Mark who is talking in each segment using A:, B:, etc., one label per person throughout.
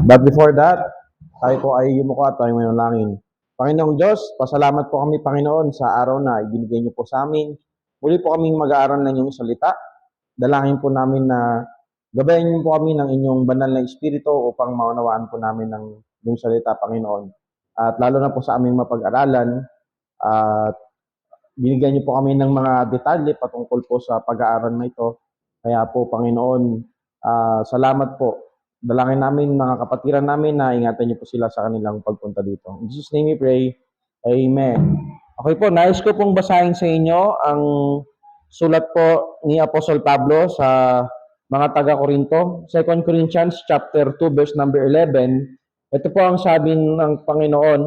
A: But before that, tayo po ay yumuko at tayo manalangin. Panginoong Diyos, pasalamat po kami, Panginoon, sa araw na ibinigay niyo po sa amin. Muli po kaming mag-aaral ng inyong salita. Dalangin po namin na gabayan niyo po kami ng inyong banal na espiritu upang maunawaan po namin ng inyong salita, Panginoon. At lalo na po sa aming mapag-aralan, at binigyan niyo po kami ng mga detalye patungkol po sa pag-aaral na ito. Kaya po, Panginoon, salamat po. Dalangin namin mga kapatiran namin na ingatan niyo po sila sa kanilang pagpunta dito. In Jesus' name we pray. Amen. Okay po, nais ko pong basahin sa inyo ang sulat po ni Apostol Pablo sa mga taga-Korinto. 2 Corinthians chapter 2 verse number 11. Ito po ang sabi ng Panginoon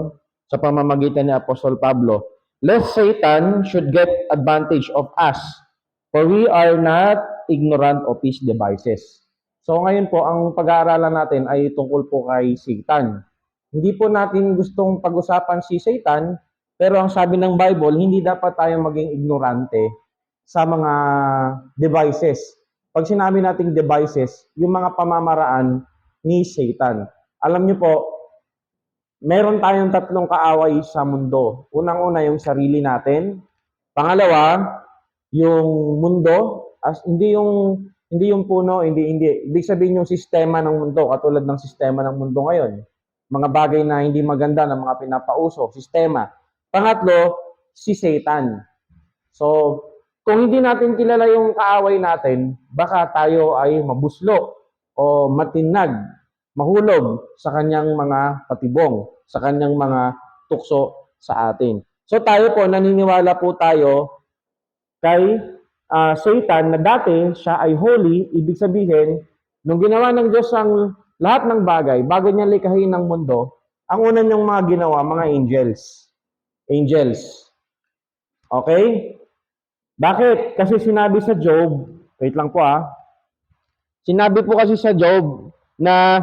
A: sa pamamagitan ni Apostol Pablo. Lest Satan should get advantage of us, for we are not ignorant of his devices. So ngayon po, ang pag-aaralan natin ay tungkol po kay Satan. Hindi po natin gustong pag-usapan si Satan, pero ang sabi ng Bible, hindi dapat tayo maging ignorante sa mga devices. Pag sinabi nating devices, yung mga pamamaraan ni Satan. Alam niyo po, meron tayong tatlong kaaway sa mundo. Unang-una yung sarili natin. Pangalawa, yung mundo, hindi yung puno, hindi. Ibig sabihin yung sistema ng mundo, katulad ng sistema ng mundo ngayon. Mga bagay na hindi maganda na mga pinapauso, sistema. Pangatlo, si Satan. So, kung hindi natin kilala yung kaaway natin, baka tayo ay mabuslo o matinag, mahulog sa kanyang mga patibong, sa kanyang mga tukso sa atin. So tayo po, naniniwala po tayo kay Satan na dati siya ay holy, ibig sabihin, nung ginawa ng Diyos ang lahat ng bagay, bago niya likhain ng mundo, ang una niyang mga ginawa, mga angels. Angels. Okay? Bakit? Kasi sinabi sa Job, wait lang po sinabi po kasi sa Job na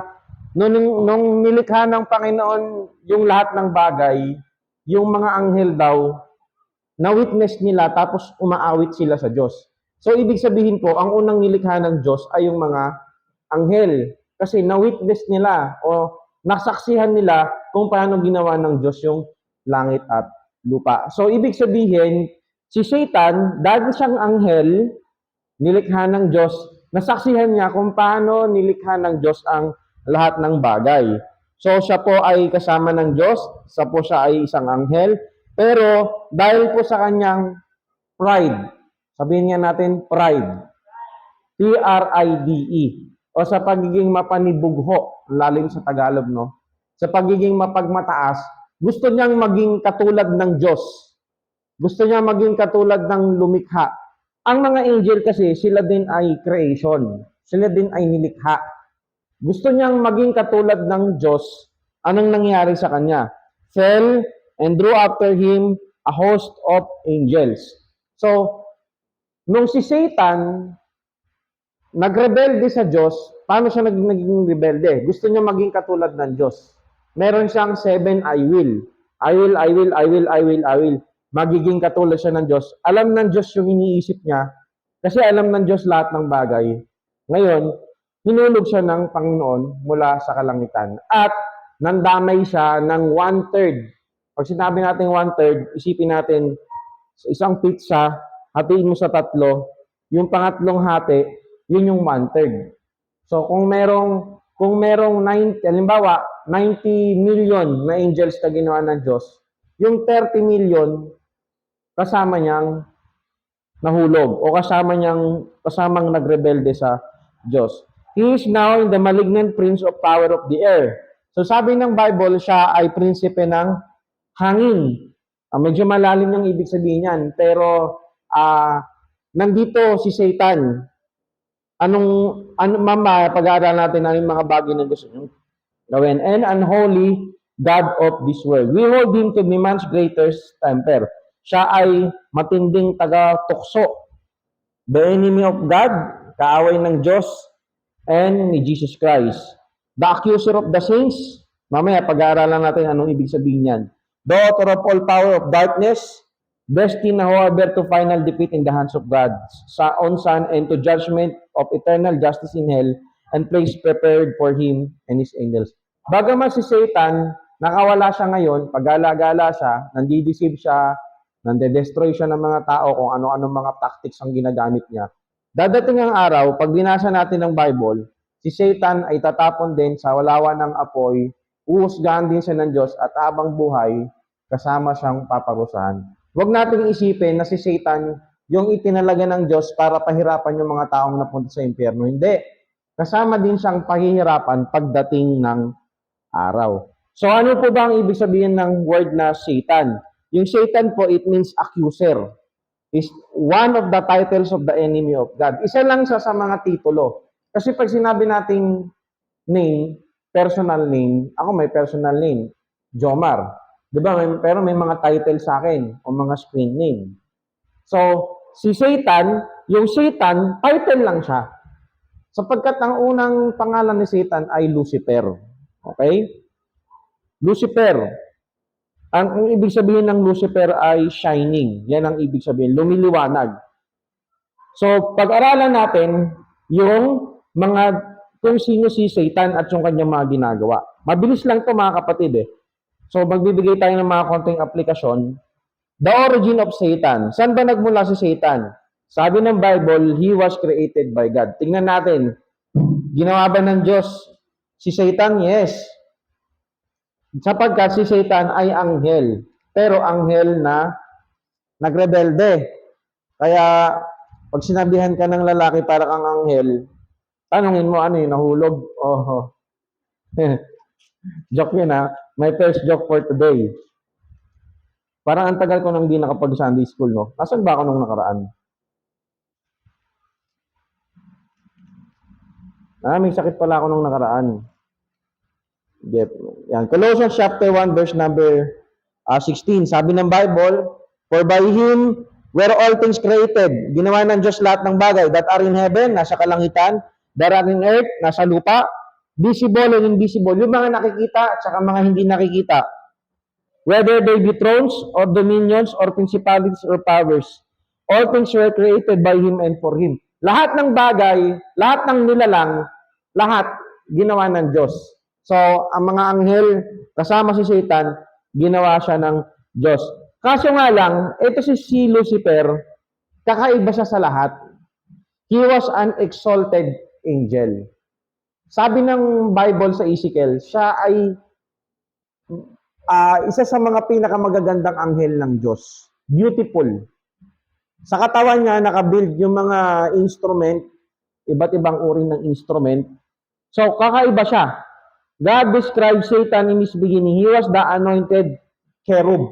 A: nung nilikha ng Panginoon yung lahat ng bagay, yung mga anghel daw, na-witness nila tapos umaawit sila sa Diyos. So, ibig sabihin po, ang unang nilikha ng Diyos ay yung mga anghel. Kasi na-witness nila o nasaksihan nila kung paano ginawa ng Diyos yung langit at lupa. So, ibig sabihin, si Satan, dahil siyang anghel, nilikha ng Diyos, nasaksihan niya kung paano nilikha ng Diyos ang lahat ng bagay. So, siya po ay kasama ng Diyos, siya ay isang anghel, pero dahil po sa kanyang pride, sabihin nga natin pride, P-R-I-D-E, o sa pagiging mapanibugho, lalim sa Tagalog, no? Sa pagiging mapagmataas, gusto niyang maging katulad ng Diyos. Gusto niya maging katulad ng lumikha. Ang mga angel kasi, sila din ay creation. Sila din ay nilikha. Gusto niyang maging katulad ng Diyos. Anong nangyari sa kanya? Fell and drew after him a host of angels. So, nung si Satan nagrebelde sa Diyos, paano siya naging rebelde? Gusto niya maging katulad ng Diyos. Meron siyang 7 I will. I will. Magiging katulad siya ng Diyos. Alam ng Diyos yung iniisip niya, kasi alam ng Diyos lahat ng bagay. Ngayon, hinulog siya ng Panginoon mula sa kalangitan. At nandamay siya ng 1/3. Pag sinabi natin 1/3, isipin natin sa isang pizza, hatiin mo sa tatlo, yung pangatlong hati, yun yung 1/3. So kung merong 90 million na angels na ginawa ng Diyos, yung 30 million kasama niyang nahulog o kasamang nagrebelde sa Diyos. He is now in the malignant prince of power of the air. So sabi ng Bible, siya ay prinsipe ng hangin. Medyo malalim yung ibig sabihin niyan, pero nandito si Satan. Mama, pag-aaral natin ang mga bagay na gusto niyo gawin. And unholy God of this world. We hold him to be man's greatest temper. Siya ay matinding taga-tukso. The enemy of God, kaaway ng Diyos, and ni Jesus Christ. The accuser of the saints, mamaya pag-aaralan natin anong ibig sabihin niyan. The author of all power of darkness, destined however to final defeat in the hands of God, sa own Son, and to judgment of eternal justice in hell, and place prepared for him and his angels. Bagaman si Satan, nakawala siya ngayon, pagala-gala siya, nandideceive siya, nande-destroy siya ng mga tao kung ano-ano mga tactics ang ginagamit niya. Dadating ang araw, pag binasa natin ng Bible, si Satan ay tatapon din sa walawan ng apoy, uusgahan din siya ng Diyos at habang buhay, kasama siyang paparusahan. Huwag nating isipin na si Satan yung itinalaga ng Diyos para pahirapan yung mga taong napunta sa impyerno. Hindi. Kasama din siyang pahihirapan pagdating ng araw. So ano po ba ang ibig sabihin ng word na Satan? Yung Satan po, it means accuser. Is one of the titles of the enemy of God. Isa lang sa mga titulo. Kasi pag sinabi nating name, personal name, ako may personal name, Jomar. Di ba? Pero may mga title sa akin o mga screen name. So, si Satan, yung Satan, title lang siya. Sapagkat ang unang pangalan ni Satan ay Lucifer. Okay? Lucifer. Ang ibig sabihin ng Lucifer ay shining. Yan ang ibig sabihin. Lumiliwanag. So, pag-aralan natin yung kung sino si Satan at yung kanyang mga ginagawa. Mabilis lang to mga kapatid eh. So, magbibigay tayo ng mga konting aplikasyon. The origin of Satan. Saan ba nagmula si Satan? Sabi ng Bible, he was created by God. Tingnan natin. Ginawa ba ng Diyos si Satan? Yes. Sapagkat si Satan ay anghel. Pero anghel na nagrebelde. Kaya, pag sinabihan ka ng lalaki para kang anghel, tanungin mo ano yung nahulog? Oh. Joke yun ha. My first joke for today. Parang ang tagal ko nang di nakapag-Sunday school, no? Nasaan ba ako nung nakaraan? May sakit pala ako nung nakaraan. Yep. Yan. Colossians chapter 1 verse number 16. Sabi ng Bible, for by Him were all things created. Ginawa ng Diyos lahat ng bagay that are in heaven, nasa kalangitan, that are in earth, nasa lupa, visible and invisible. Yung mga nakikita at saka mga hindi nakikita. Whether they be thrones or dominions or principalities or powers, all things were created by Him and for Him. Lahat ng bagay, lahat ng nilalang, lahat ginawa ng Diyos. So, ang mga anghel, kasama si Satan, ginawa siya ng Diyos. Kaso nga lang, ito si Lucifer, kakaiba siya sa lahat. He was an exalted angel. Sabi ng Bible sa Ezekiel, siya ay isa sa mga pinakamagagandang anghel ng Diyos. Beautiful. Sa katawan niya, nakabuild yung mga instrument, iba't ibang uri ng instrument. So, kakaiba siya. God described Satan in his beginning. He was the anointed cherub.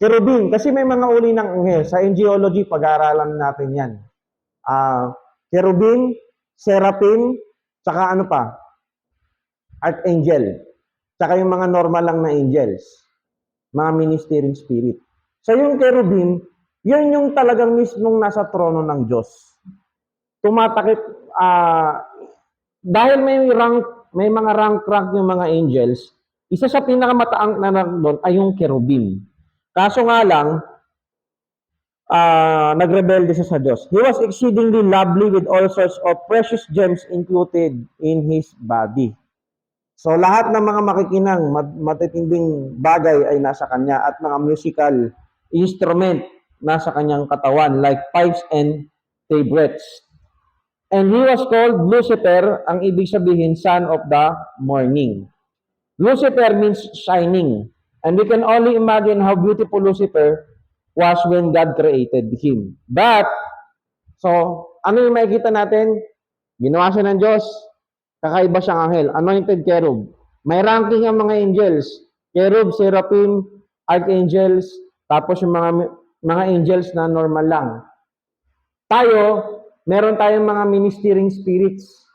A: Cherubim, kasi may mga uri ng anghel. Sa angelology, pag-aaralan natin yan. Cherubim, seraphim, saka ano pa? Archangel. Saka yung mga normal lang na angels. Mga ministering spirit. So yung cherubim, yun yung talagang mismong nasa trono ng Diyos. Tumatakip, dahil may mga rank yung mga angels, isa sa pinakamataang na doon ay yung cherubim. Kaso nga lang, nagrebelde siya sa Diyos. He was exceedingly lovely with all sorts of precious gems included in his body. So lahat ng mga makikinang matitinding bagay ay nasa kanya at mga musical instrument nasa kanyang katawan like pipes and tabrets. And he was called Lucifer, ang ibig sabihin son of the morning. Lucifer means shining. And we can only imagine how beautiful Lucifer was when God created him. But, so, ano yung makikita natin? Ginawa siya ng Diyos. Kakaiba siyang anghel. Anointed cherub. May ranking ang mga angels. Cherub, seraphim, archangels, tapos yung mga angels na normal lang. Tayo, meron tayong mga ministering spirits.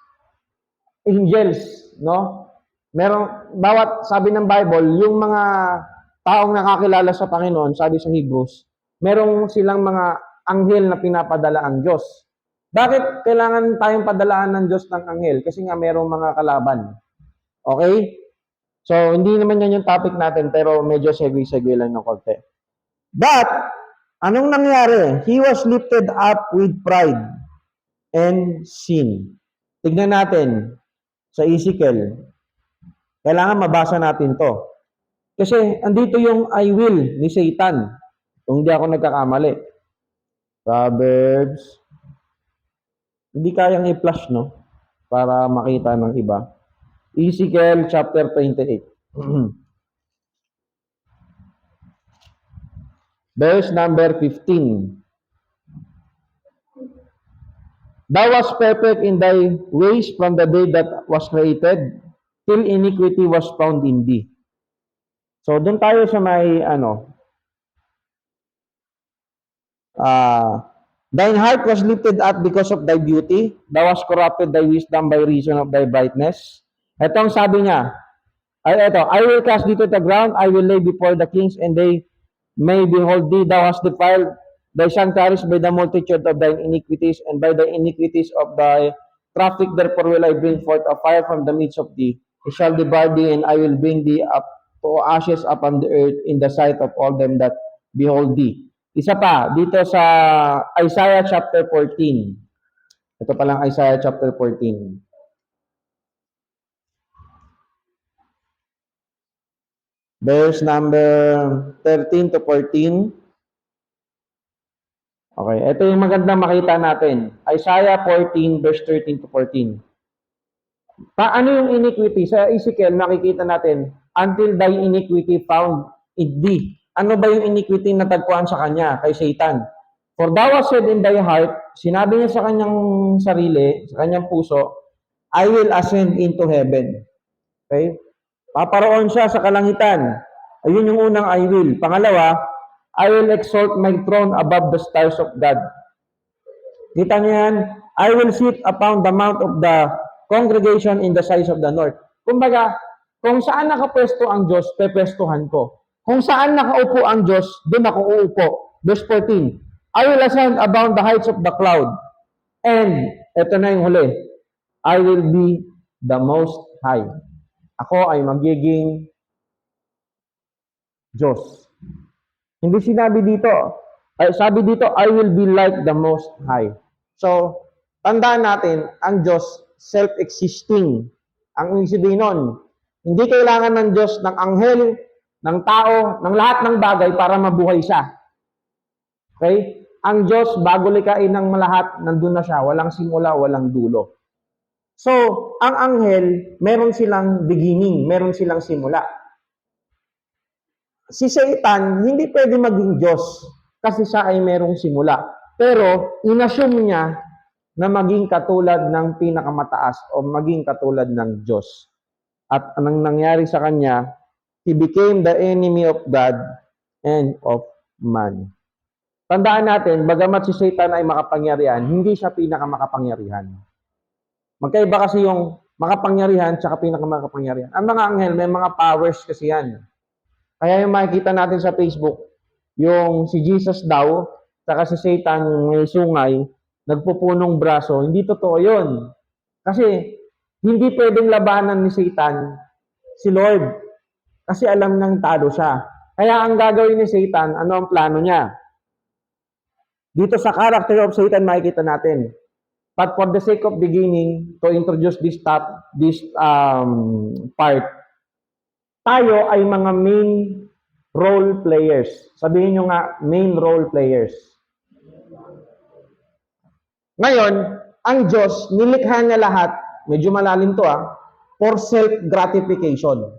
A: Angels, no? Bawat sabi ng Bible, yung mga taong nakakilala sa Panginoon, sabi sa Hebrews, merong silang mga anghel na pinapadala ang Diyos. Bakit kailangan tayong padalaan ng Diyos ng anghel? Kasi nga merong mga kalaban. Okay? So, hindi naman yan yung topic natin, pero medyo segue-segue lang ng konti. But, anong nangyari? He was lifted up with pride and sin. Tignan natin sa Ezekiel. Kailangan mabasa natin to. Kasi andito yung I will ni Satan. Kung hindi ako nagkakamali. Proverbs. Hindi kayang i-flash, no? Para makita ng iba. Ezekiel chapter 28. Verse number 15. Thou wast perfect in thy ways from the day that was created, till iniquity was found in thee. So, doon tayo sa may, thine heart was lifted up because of thy beauty, thou hast corrupted thy wisdom by reason of thy brightness. Ito ang sabi niya, I will cast thee to the ground, I will lay before the kings, and they may behold thee, thou hast defiled thy sanctuaries by the multitude of thine iniquities, and by the iniquities of thy traffic, therefore will I bring forth a fire from the midst of thee. It shall devour thee, and I will bring thee up to ashes upon the earth in the sight of all them that behold thee. Isa pa, dito sa Isaiah chapter 14. Ito palang Isaiah chapter 14. Verse number 13 to 14. Okay, ito yung magandang makita natin. Isaiah 14 verse 13 to 14. Paano yung iniquity? Sa Ezekiel, nakikita natin, until thy iniquity found in thee. Ano ba yung iniquity na tagpuan sa kanya, kay Satan? For thou hast said in thy heart, sinabi niya sa kanyang sarili, sa kanyang puso, I will ascend into heaven. Okay? Paparoon siya sa kalangitan. Ayun yung unang I will. Pangalawa, I will exalt my throne above the stars of God. Kita niyo yan? I will sit upon the mount of the congregation in the sides of the north. Kumbaga, kung saan nakapwesto ang Diyos, pepwestuhan ko. Kung saan nakaupo ang Diyos, doon ako uupo. Verse 14, I will ascend above the heights of the cloud. And, ito na yung huli, I will be the most high. Ako ay magiging Diyos. Hindi sinabi dito, sabi dito, I will be like the most high. So, tandaan natin, ang Diyos, self-existing. Ang ibig sabihin nun, hindi kailangan ng Diyos, ng anghel, ng tao, ng lahat ng bagay para mabuhay siya. Okay? Ang Diyos, bago likain ng lahat, nandun na siya. Walang simula, walang dulo. So, ang anghel, meron silang beginning, meron silang simula. Si Satan, hindi pwede maging Diyos kasi siya ay merong simula. Pero, inassume niya na maging katulad ng pinakamataas o maging katulad ng Diyos. At anong nangyari sa kanya, he became the enemy of God and of man. Tandaan natin, bagamat si Satan ay makapangyarihan, hindi siya pinakamakapangyarihan. Magkaiba kasi yung makapangyarihan at pinakamakapangyarihan. Ang mga anghel, may mga powers kasi yan. Kaya yung makikita natin sa Facebook, yung si Jesus daw, saka si Satan may sungay, nagpupunong braso, hindi totoo yun. Kasi hindi pwedeng labanan ni Satan si Lord. Kasi alam nang talo siya. Kaya ang gagawin ni Satan, ano ang plano niya? Dito sa character of Satan, makikita natin. But for the sake of beginning, to introduce this part, tayo ay mga main role players. Sabihin nyo nga, main role players. Ngayon, ang Diyos, nilikha niya lahat, medyo malalim to for self-gratification.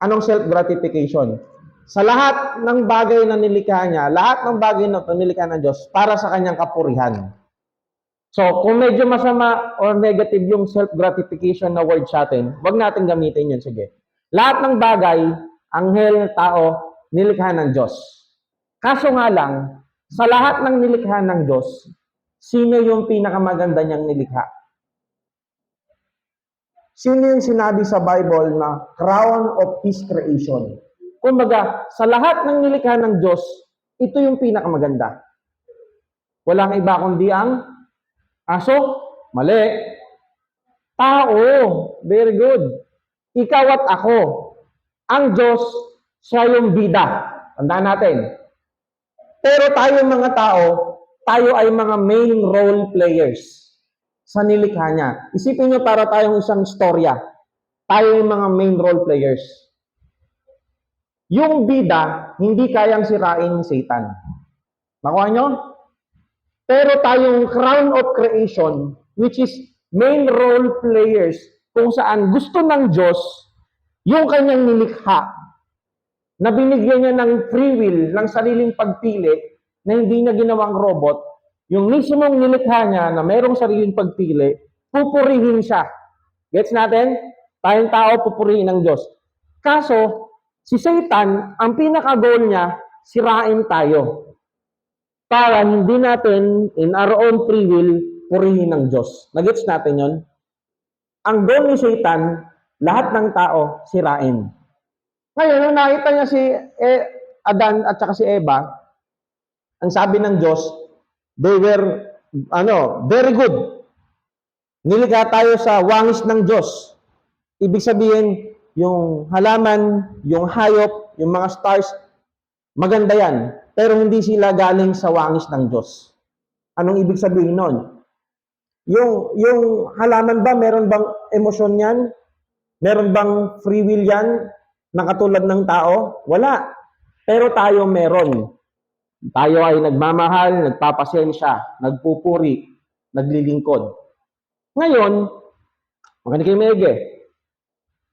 A: Anong self-gratification? Sa lahat ng bagay na nilikha niya, lahat ng bagay na ito nilikha ng Diyos para sa kanyang kapurihan. So, kung medyo masama or negative yung self-gratification na word sa atin, wag natin gamitin yun, sige. Lahat ng bagay, anghel, tao, nilikha ng Diyos. Kaso nga lang, sa lahat ng nilikha ng Diyos, sino yung pinakamaganda niyang nilikha? Sino yung sinabi sa Bible na crown of His creation? Kumbaga, sa lahat ng nilikha ng Diyos, ito yung pinakamaganda. Walang iba kundi ang aso? Mali. Tao. Very good. Ikaw at ako. Ang Diyos, siya yung bida. Tandaan natin. Pero tayo mga tao, tayo ay mga main role players sa nilikha niya. Isipin niyo para tayong isang storya. tayo yung mga main role players. Yung bida, hindi kayang sirain ni Satan. Nakuha nyo? Pero tayong crown of creation, which is main role players, kung saan gusto ng Diyos, yung kanyang nilikha, na binigyan niya ng free will, ng sariling pagpili, na hindi niya ginawang robot, yung mismong nilikha niya na mayroong sariling pagpili, pupurihin siya. Gets natin? Tayong tao, pupurihin ng Diyos. Kaso, si Satan, ang pinaka-goal niya, sirain tayo. Para hindi natin, in our own free will, purihin ng Diyos. Nagets natin yon? Ang goal ni Satan, lahat ng tao, sirain. Ngayon, nung nakita niya si Adan at saka si Eva, ang sabi ng Diyos, they were, very good. Nilikha tayo sa wangis ng Diyos. Ibig sabihin, yung halaman, yung hayop, yung mga stars, maganda yan. Pero hindi sila galing sa wangis ng Diyos. Anong ibig sabihin nun? Yung halaman ba, meron bang emosyon yan? Meron bang free will yan? Na katulad ng tao? Wala. Pero tayo meron. Tayo ay nagmamahal, nagpapasensya, nagpupuri, naglilingkod. Ngayon, makinig kayo maigi.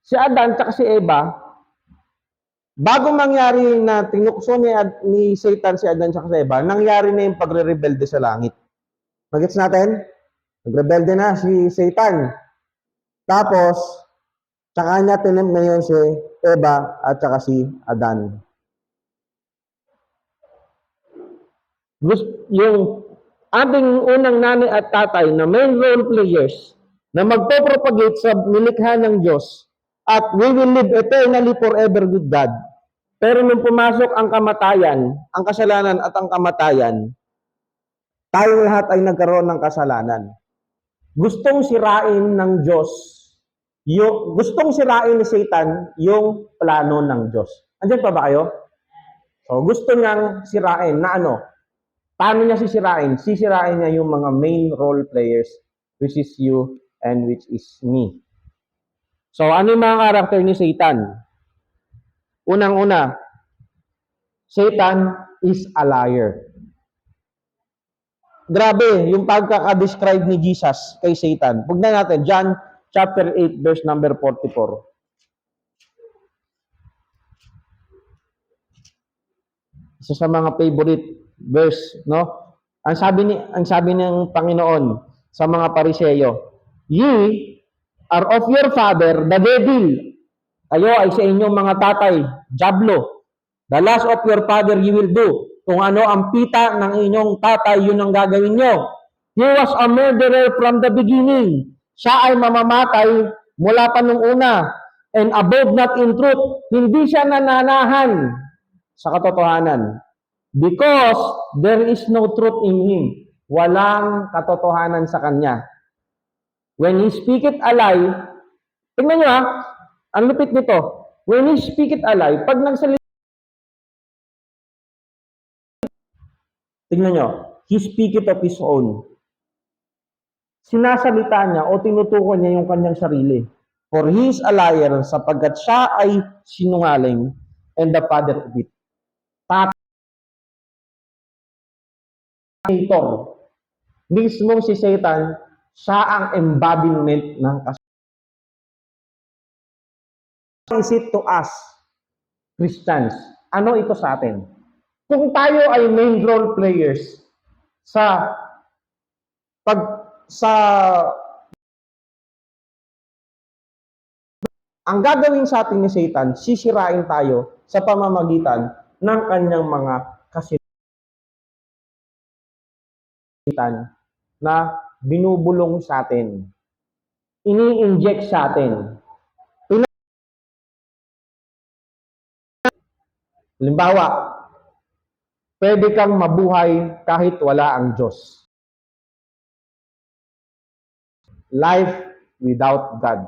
A: Si Adan at si Eva, bago mangyari na tinukso ni Satan si Adan at si Eva, nangyari na yung pagre-rebelde sa langit. Magets natin? Nagrebelde na si Satan. Tapos, tsaka niya tinimp ngayon si Eva at saka si Adan. Yung ating unang nanay at tatay na main role players na magpo-propagate sa nilikha ng Diyos at we will live eternally forever with God. Pero nung pumasok ang kamatayan, ang kasalanan at ang kamatayan, tayong lahat ay nagkaroon ng kasalanan. Gustong sirain ng Diyos, gustong sirain ni Satan yung plano ng Diyos. Andiyan pa ba kayo? So, gusto niyang sirain na ano? Paano niya sisirain? Sisirain niya yung mga main role players, which is you and which is me. So, ano yung mga karakter ni Satan? Unang-una, Satan is a liar. Grabe, yung pagkaka-describe ni Jesus kay Satan. Pugnan natin, John chapter 8, verse number 44. Isa sa mga favorite verse, no? Ang sabi ng Panginoon sa mga Pariseyo, "Ye are of your father, the devil." Kayo ay sa inyong mga tatay, diablo. "The lust of your father you will do." Kung ano ang pita ng inyong tatay, yun ang gagawin nyo. He was a murderer from the beginning. Siya ay mamamatay mula pa nung una. And abode not in truth. Hindi siya nananahan sa katotohanan. Because there is no truth in him. Walang katotohanan sa kanya. When he speaketh a lie, tingnan nyo ang lupit nito. When he speaketh a lie, pag nagsalita, tingnan nyo, he speaketh of his own. Sinasalita niya o tinutukoy niya yung kanyang sarili. For he is a liar, sapagkat siya ay sinungaling and the father of it. Mismong si Satan, siya ang embodiment ng kasalanan. Is it to us, Christians? Ano ito sa atin? Kung tayo ay main role players ang gagawin sa atin ni Satan, sisirain tayo sa pamamagitan ng kanyang mga kasalanan na binubulong sa atin. Ini-inject sa atin. Halimbawa, pwede kang mabuhay kahit wala ang Diyos. Life without God.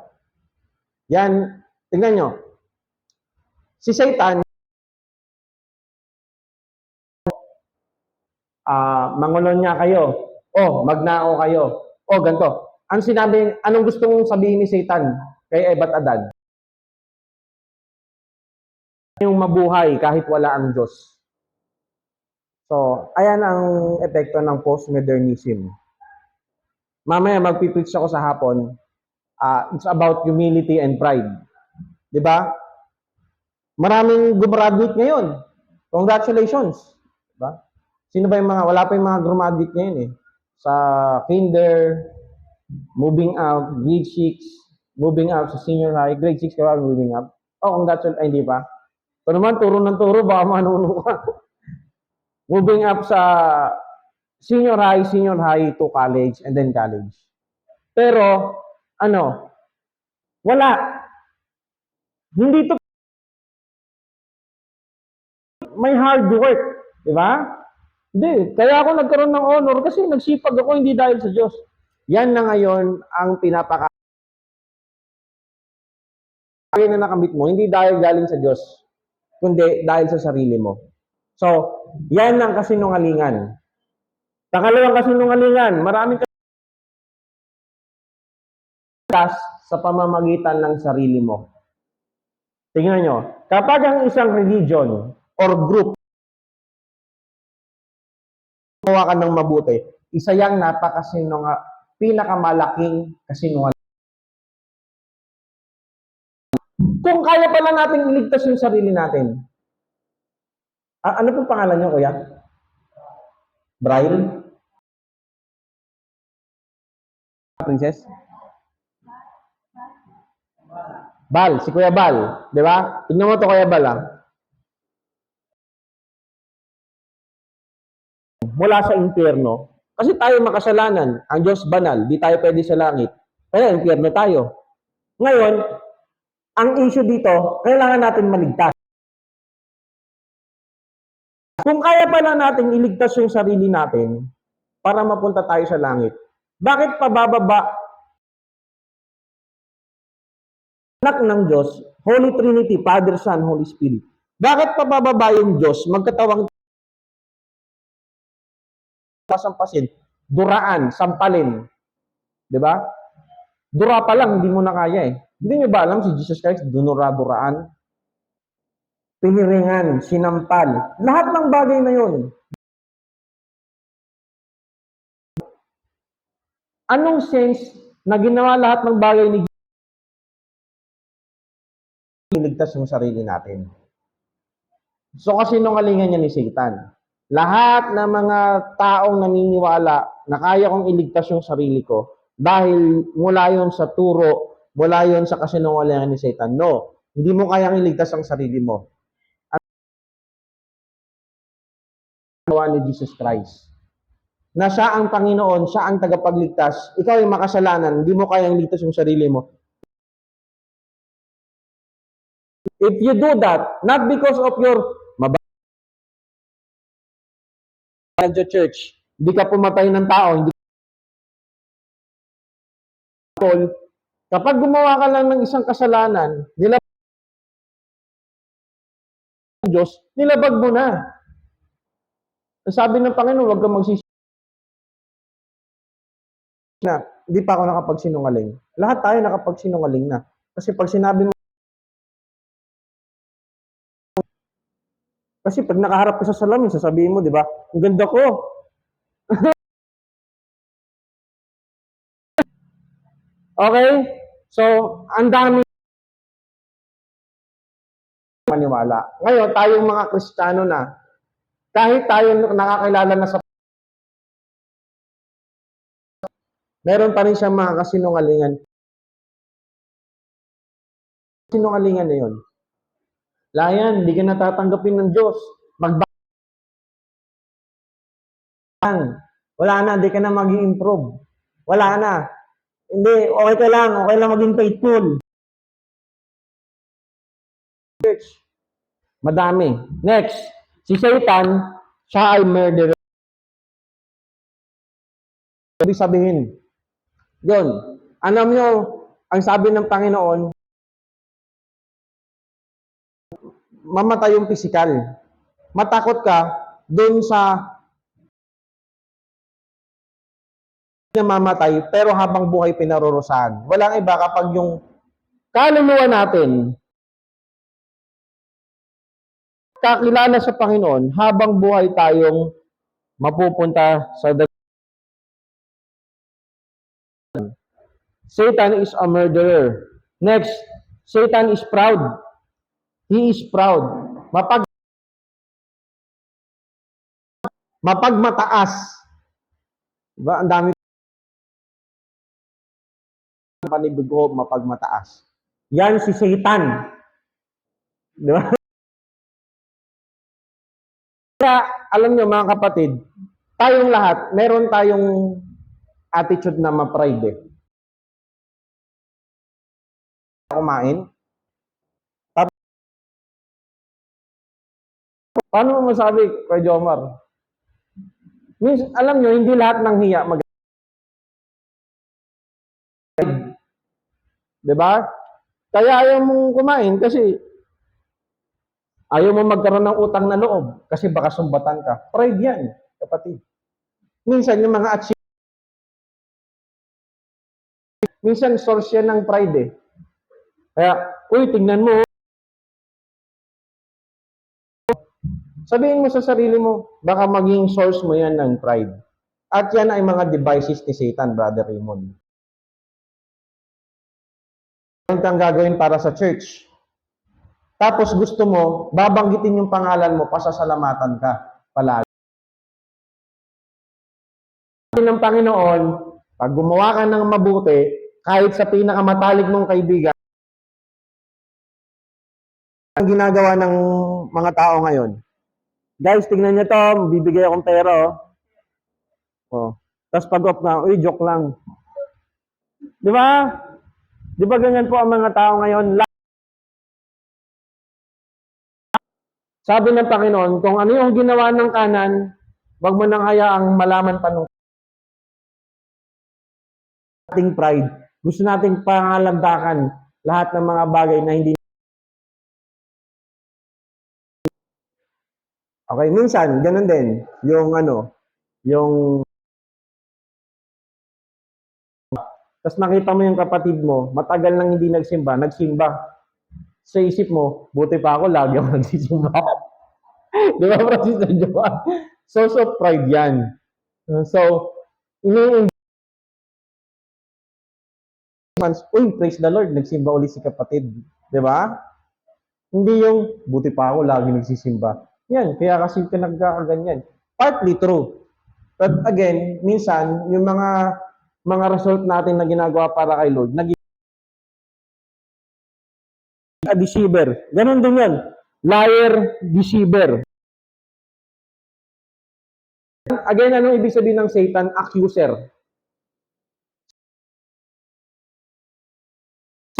A: Yan, tingnan nyo. Si Satan, mangulon niya kayo. Magnao kayo. Ganito. Anong gusto mong sabihin ni Satan kay Eva at Adan? yung mabuhay kahit wala ang Diyos. So, ayan ang epekto ng postmodernism. Mamaya magpipreach ako sa hapon, it's about humility and pride. 'Di ba? Maraming gumraduate ngayon. Congratulations. 'Di ba? Sino ba yung mga, wala pa yung mga graduate ngayon eh. Sa kinder, moving up, grade 6, moving up sa senior high, grade 6 ka ba moving up? Oh, congratulations, ay hindi pa. So naman, turo ng turo, baka manuno ka. Moving up sa senior high to college, and then college. Pero, wala. Hindi to, may hard work. Di ba? Hindi. Kaya ako nagkaroon ng honor kasi nagsipag ako hindi dahil sa Diyos. Yan na ngayon ang pinapaka na nakamit mo, hindi dahil galing sa Diyos, kundi dahil sa sarili mo. So, yan ang kasinungalingan. Pangalawang kasinungalingan, maraming sa pamamagitan ng sarili mo. Tingnan nyo, kapag ang isang religion or group gawa ka ng mabuti, isa yang pinakamalaking kasinungalingan. Kung kaya pala natin iligtas yung sarili natin. Ano pong pangalan niyo, kuya? Braille? Princess? Bal, si Kuya Bal. Di ba? Tignan mo to, Kuya Bal, mula sa impyerno. Kasi tayo makasalanan. Ang Diyos banal. Di tayo pwede sa langit. Kaya impyerno tayo. Ngayon, ang issue dito, kailangan natin maligtas. Kung kaya pala natin iligtas yung sarili natin para mapunta tayo sa langit, bakit pabababa anak ng Diyos, Holy Trinity, Father, Son, Holy Spirit? Bakit pabababa yung Diyos, magkatawang pasampasin, duraan, sampalin? Diba? Dura pa lang, hindi mo na kaya eh. Hindi nyo ba alam si Jesus Christ, duraan? Piniringan, sinampal. Lahat ng bagay na yun. Anong sense na ginawa lahat ng bagay ni Jesus? Iligtas yung sarili natin. So kasinungalingan niya ni Satan. Lahat ng mga taong naniniwala na kaya kong iligtas yung sarili ko dahil mula yon sa turo, mula yon sa kasinungalingan ni Satan. No, hindi mo kayang iligtas ang sarili mo. Ni Jesus Christ. Na siya ang Panginoon, siya ang tagapagligtas. Ikaw ay makasalanan, hindi mo kayang ligtas yung sarili mo. If you do that, not because of your church, hindi ka pumatay ng tao, hindi kapag gumawa ka lang ng isang kasalanan, Diyos, nilabag mo na. Sabi ng Panginoon, huwag kang magsisi na, hindi pa ako nakapagsinungaling. Lahat tayo nakapagsinungaling na. Kasi pag sinabi mo, kasi pag nakaharap ka sa salamin, sasabihin mo, di ba, ang ganda ko. Okay? So, ang dami maniwala. Ngayon, tayong mga Kristiyano na, kahit tayo nakakilala na sa meron pa rin siyang mga kasinungalingan. Sinungalingan na yun. Layan, hindi ka natatanggapin ng Diyos. Wala na, hindi ka na mag-i-improve. Wala na. Hindi, okay lang maging faithful. Church, madami. Next, si Satan, siya ay murderer. Ibig sabihin, yun, alam nyo, ang sabi ng Panginoon, mamatay yung physical. Matakot ka dun sa mamatay, pero habang buhay pinarurusahan. Walang iba kapag yung kaluluwa natin kakilala sa Panginoon habang buhay tayong mapupunta sa Satan is a murderer. Next, Satan is proud. He is proud. Mapagmataas. Diba? Ang dami panibig ko, mapagmataas. Yan si Satan. Di ba? Kaya, alam nyo mga kapatid, tayong lahat, meron tayong attitude na ma-pride eh. Kumain. Paano mo masabi, Kuya Jomar? Alam nyo, hindi lahat ng hiya diba? Kaya ayaw mong kumain kasi ayaw mo magkaroon ng utang na loob kasi baka sumbatan ka. Pride yan, kapatid. Minsan yung mga minsan source yan ng pride eh. Kaya, uy, tingnan mo. Sabihin mo sa sarili mo, baka maging source mo yan ng pride. At yan ay mga devices ni Satan, Brother Raymond. Ano kang gagawin para sa church? Tapos gusto mo, babanggitin yung pangalan mo, pasasalamatan ka palagi. Ng Panginoon, pag gumawa ka ng mabuti, kahit sa pinakamatalik mong kaibigan, ang ginagawa ng mga tao ngayon. Guys, tingnan nyo to, bibigay akong pera, oh. Oh. Tapos pag-off na, uy, joke lang. Di ba? Di ba ganyan po ang mga tao ngayon? Sabi ng Panginoon, kung ano yung ginawa ng kanan, wag mo nang hayaang malaman pa nung ating pride. Gusto nating pangalagdakan lahat ng mga bagay na hindi. Okay, minsan, ganun din. Yung yung tapos nakita mo yung kapatid mo, matagal nang hindi nagsimba. Sa isip mo, buti pa ako, lagi ako nagsisimba. Di ba, Francis and Joan? Source of pride yan. So, uy, praise the Lord, nagsimba ulit si kapatid. Di ba? Hindi yung, buti pa ako, lagi nagsisimba. Yan, kaya kasi ka nagkakaganyan. Partly true. But again, minsan, yung mga result natin na ginagawa para kay Lord, a deceiver. Ganon din yan. Liar, deceiver. Again, anong ibig sabihin ng Satan? Accuser.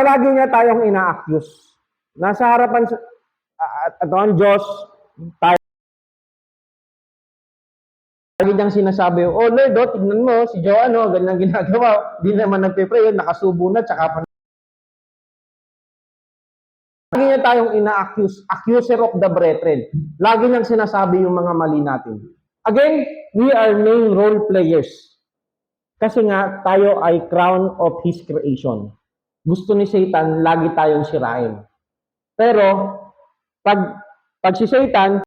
A: Lagi niya tayong ina-accuse. Nasa harapan at ang Diyos, tayo. Lagi niyang sinasabi, oh Lord, oh, tignan mo, si Joan, oh, ganyan ginagawa. Di naman nagpe-pray, nakasubo na, tsaka lagi niya tayong ina-accuse, accuser of the brethren. Lagi niyang sinasabi yung mga mali natin. Again, we are main role players. Kasi nga, tayo ay crown of His creation. Gusto ni Satan, lagi tayong sirain. Pero, pag si Satan,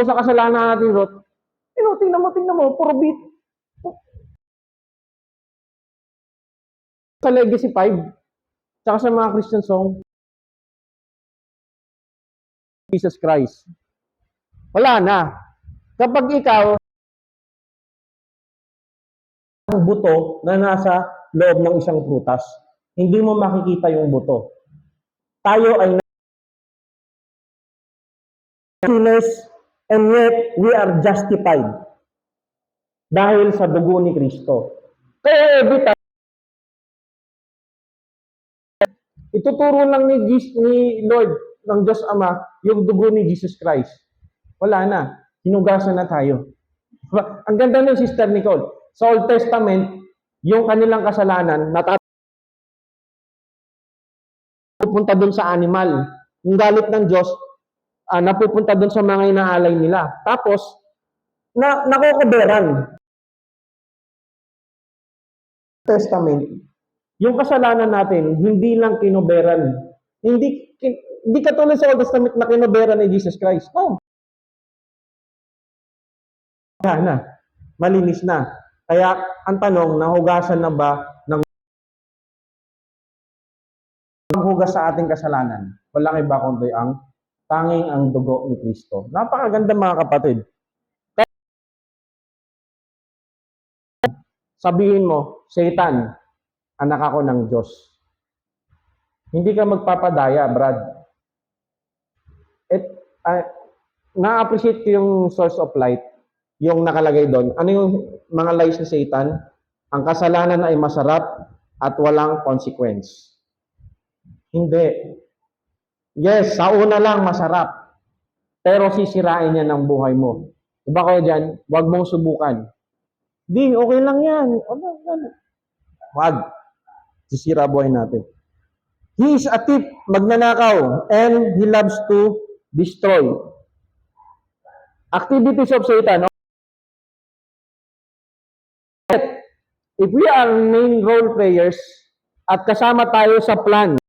A: sa kasalanan natin, Ruth, tingnan mo, puro beat. Sa Legacy 5, tsaka sa mga Christian song, Jesus Christ. Wala na. Kapag ikaw, ang buto na nasa loob ng isang prutas, hindi mo makikita yung buto. Tayo ay sinners, and yet we are justified dahil sa dugo ni Kristo. Kaya every time, ituturo lang ni Lord, ng Diyos Ama, yung dugo ni Jesus Christ. Wala na. Hinugasan na tayo. Ang ganda ng Sister Nicole. Sa Old Testament, yung kanilang kasalanan, napupunta dun sa animal. Yung galit ng Diyos, napupunta dun sa mga inaalay nila. Tapos, nakokoberan. Testament, yung kasalanan natin, hindi lang kinoberan Hindi katulad sa Old Testament na kinobera ni Jesus Christ. No. Na, malinis na. Kaya ang tanong, nahugasan na ba ng hugas sa ating kasalanan? Walang iba kundi ang tanging ang dugo ni Kristo. Napakaganda mga kapatid. Sabihin mo, Satan, anak ako ng Diyos. Hindi ka magpapadaya, Brad. Na-appreciate ko yung source of light, yung nakalagay doon. Ano yung mga lies ni Satan? Ang kasalanan ay masarap at walang consequence. Hindi. Yes, sa una lang masarap. Pero sisirain niya ng buhay mo. Diba kayo dyan? Huwag mong subukan. Di, okay lang yan. Huwag. Sisira buhay natin. He is a thief, magnanakaw, and he loves to destroy. Activities of Satan. If we are main role players at kasama tayo sa plan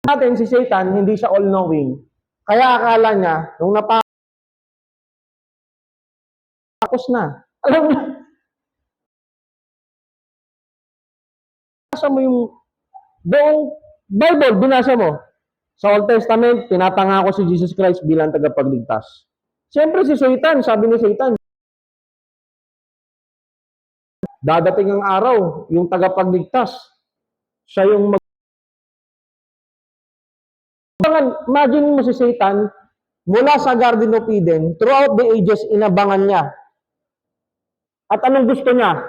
A: natin, si Satan, hindi siya all-knowing. Kaya akala niya, nung napakos na. Alam mo, binasa mo yung buong Bible, binasa mo. Sa Old Testament, pinapangako si Jesus Christ bilang tagapagligtas. Siyempre si Satan, sabi ni Satan, dadating ang araw, yung tagapagligtas, siya yung imagine mo si Satan, mula sa Garden of Eden, throughout the ages, inabangan niya. At anong gusto niya?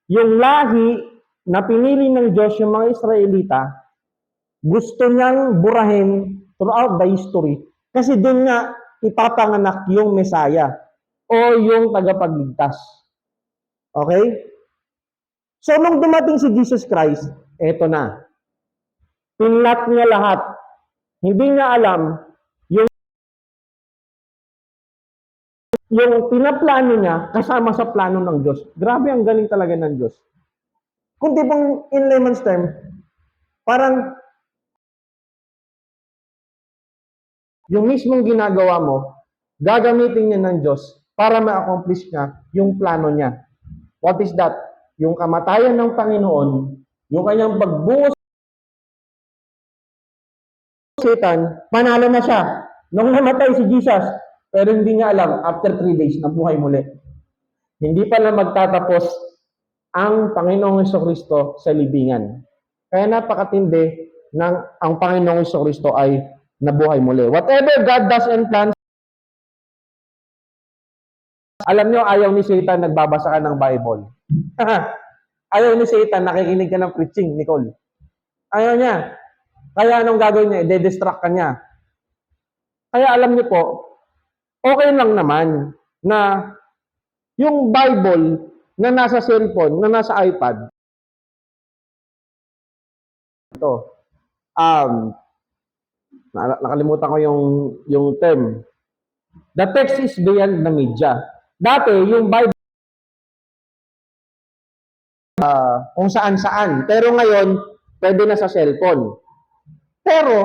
A: Yung lahi na pinili ng Diyos, yung mga Israelita, gusto niyang burahin throughout the history. Kasi doon nga ipapanganak yung Messiah o yung tagapagligtas. Okay? So, nung dumating si Jesus Christ, eto na. Pinlat niya lahat. Hindi niya alam yung pinaplano niya kasama sa plano ng Diyos. Grabe, ang galing talaga ng Diyos. Kung di bang in layman's term, parang yung mismong ginagawa mo, gagamitin niya ng Diyos para ma-accomplish niya yung plano niya. What is that? Yung kamatayan ng Panginoon, yung kanyang pagbuhos Satan, panalo na siya. Nung namatay si Jesus, pero hindi niya alam, after 3 days, nabuhay muli. Hindi pala magtatapos ang Panginoong Jesucristo sa libingan. Kaya napakatindi ng ang Panginoong Jesucristo ay nabuhay muli. Whatever God does and plans, alam nyo, ayaw ni Satan nagbabasa ka ng Bible. Ayaw ni Satan nakikinig ka ng preaching, Nicole. Ayaw niya. Kaya anong gagawin niya? I-distract ka niya. Kaya alam niyo po, okay lang naman na yung Bible na nasa cellphone, na nasa iPad, ito, nakalimutan ko yung term. The text is beyond the media. Dati, yung Bible, kung saan-saan. Pero ngayon, pwede na sa cellphone. Pero,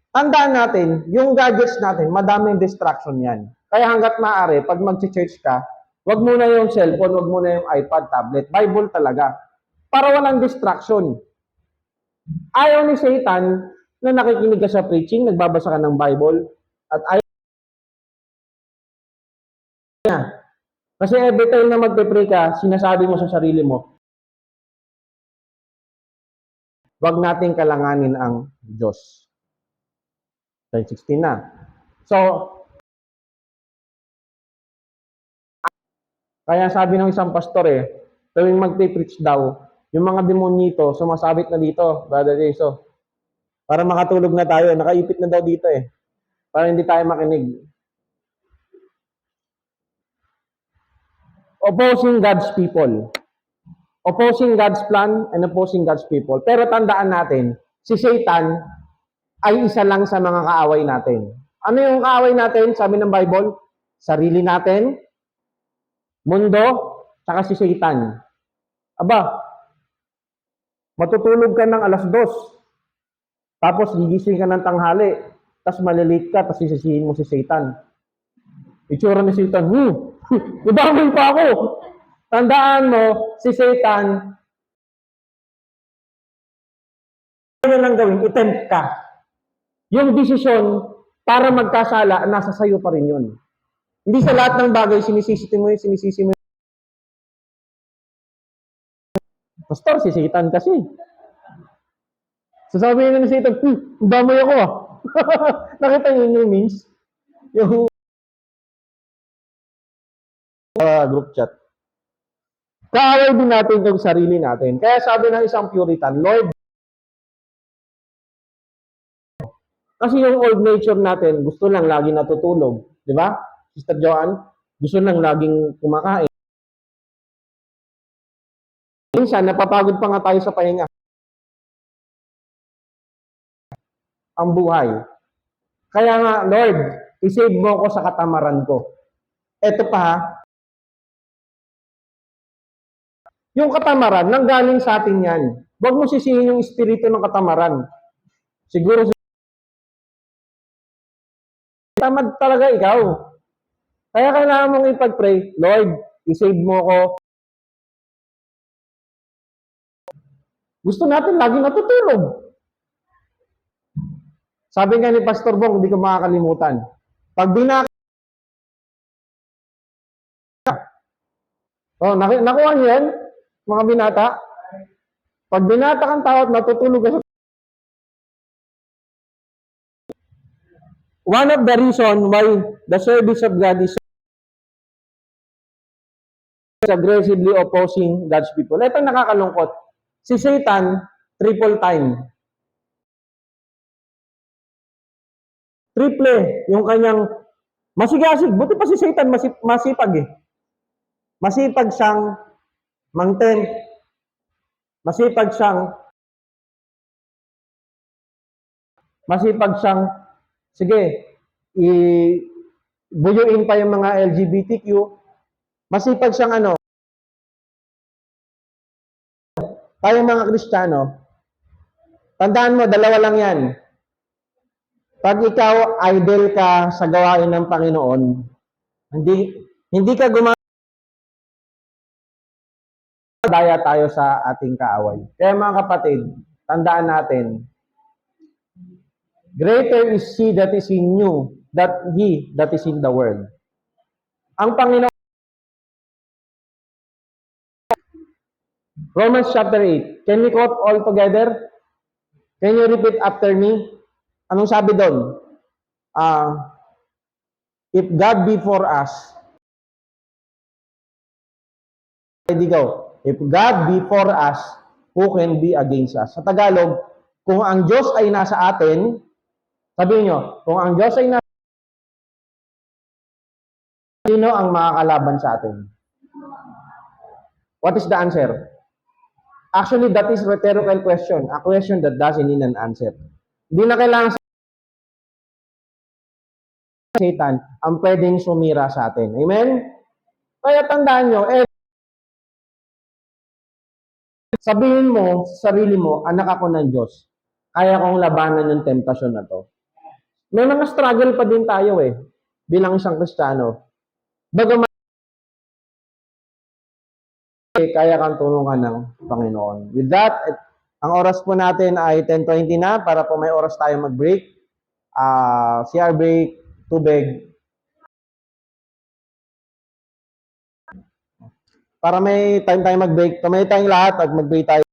A: tandaan natin, yung gadgets natin, madaming distraction yan. Kaya hanggat maaari, pag mag-church ka, wag muna yung cellphone, wag muna yung iPad, tablet, Bible talaga. Para walang distraction. Ayaw ni Satan na nakikinig ka sa preaching, nagbabasa ka ng Bible, at ayaw niya. Kasi every time na magpe-pray ka, sinasabi mo sa sarili mo, wag nating kalanganin ang Diyos. 16 na. So, kaya sabi ng isang pastor tuwing magpe-preach daw, yung mga demonyito, sumasabit na dito, Brother Jason. Para makatulog na tayo, nakaipit na daw dito para hindi tayo makinig. Opposing God's people. Opposing God's plan and opposing God's people. Pero tandaan natin, si Satan ay isa lang sa mga kaaway natin. Ano yung kaaway natin? Sabi ng Bible, sarili natin, mundo, saka si Satan. Aba, Matutulog ka ng alas 2, tapos gigising ka ng tanghali, tapos malilate ka, tapos sisisihin mo si Satan. Itsura ni Satan, ibangon pa ako. Tandaan mo, si Satan, ano lang gawin, i-tempt ka. Yung desisyon para magkasala, nasa sayo pa rin yun. Hindi sa lahat ng bagay, sinisisi mo. Pastor, si Satan kasi. Sasabihin na ni Satan, damay ako ah. Nakita niyo yung memes? Yung group chat. Kaaway din natin yung sarili natin. Kaya sabi ng isang Puritan, Lord, kasi yung old nature natin, gusto lang lagi natutulog. Di ba? Sister Joanne, gusto lang laging kumakain. Minsan, napapagod pa nga tayo sa pahinga. Ang buhay. Kaya nga, Lord, isave mo ko sa katamaran ko. Eto pa ha, yung katamaran, nanggaling sa atin yan. Huwag mo sisihin yung espiritu ng katamaran. Siguro, tamad talaga ikaw. Kaya kailangan mong ipag-pray, Lord, isave mo ko. Gusto natin lagi natutulog. Sabi nga ni Pastor Bong, hindi ko makakalimutan. Pag binaka, nakuha niyo yan, mga binata? Pag binata kang tao at natutulog ka sa... One of the reason why the service of God is aggressively opposing God's people. Ito nakakalungkot. Si Satan, triple time. Triple yung kanyang masigasig. Buti pa si Satan masipag eh. Masipag siyang mangten. Masipag siyang sige, buyuin pa yung mga LGBTQ. Masipag siyang ano, tayong mga Kristiyano, tandaan mo, dalawa lang yan. Pag ikaw idol ka sa gawain ng Panginoon, hindi ka daya tayo sa ating kaaway. Kaya mga kapatid, tandaan natin, greater is He that is in you, that He that is in the world. Ang Panginoon, Romans chapter 8. Can we quote all together? Can you repeat after me? Anong sabi doon? If God be for us, ready go. If God be for us, who can be against us? Sa Tagalog, kung ang Diyos ay nasa atin, sabihin nyo, kung ang Diyos ay nasa atin, sino ang makakalaban sa atin? What is the answer? Actually, that is a rhetorical question. A question that doesn't need an answer. Hindi na kailangan sa Satan ang pwedeng sumira sa atin. Amen? Kaya tandaan nyo, sabihin mo sa sarili mo, anak ako ng Diyos. Kaya kong labanan yung temptasyon na to. May mga struggle pa din tayo bilang isang Kristiyano. Bagaman kaya kang tulungan ng Panginoon. With that, ang oras po natin ay 10:20 na para po may oras tayo mag-break. CR break, tubig. Para may time tayo mag-break. Tumayo tayong lahat at mag-break tayo.